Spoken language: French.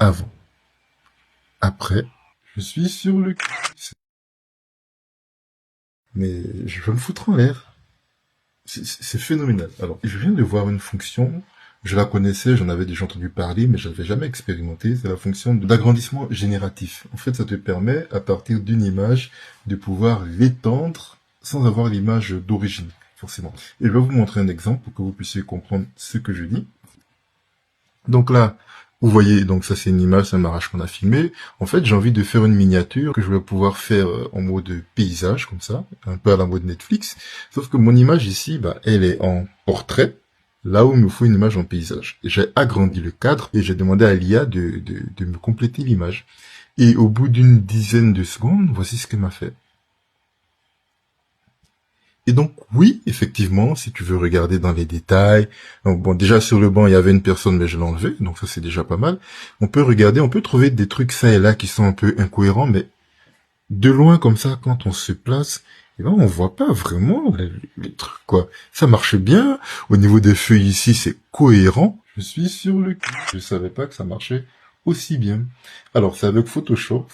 avant. Après, je suis sur le cul. Mais je vais me foutre en l'air. C'est phénoménal. Alors, je viens de voir une fonction. Je la connaissais, j'en avais déjà entendu parler, mais je l'avais jamais expérimenté. C'est la fonction d'agrandissement génératif. En fait, ça te permet, à partir d'une image, de pouvoir l'étendre sans avoir l'image d'origine, forcément. Et je vais vous montrer un exemple pour que vous puissiez comprendre ce que je dis. Donc là, vous voyez, donc ça c'est une image, c'est un mariage qu'on a filmé. En fait, j'ai envie de faire une miniature que je vais pouvoir faire en mode paysage, comme ça, un peu à la mode Netflix. Sauf que mon image ici, bah, elle est en portrait, là où il me faut une image en paysage. Et j'ai agrandi le cadre et j'ai demandé à l'IA de me compléter l'image. Et au bout d'une dizaine de secondes, voici ce qu'elle m'a fait. Et donc, oui, effectivement, si tu veux regarder dans les détails, donc bon, déjà sur le banc, il y avait une personne, mais je l'ai enlevé, donc ça c'est déjà pas mal. On peut regarder, on peut trouver des trucs ça et là qui sont un peu incohérents, mais de loin comme ça, quand on se place, eh ben, on voit pas vraiment les trucs, quoi. Ça marche bien. Au niveau des feuilles ici, c'est cohérent. Je suis sur le cul. Je savais pas que ça marchait aussi bien. Alors, c'est avec Photoshop.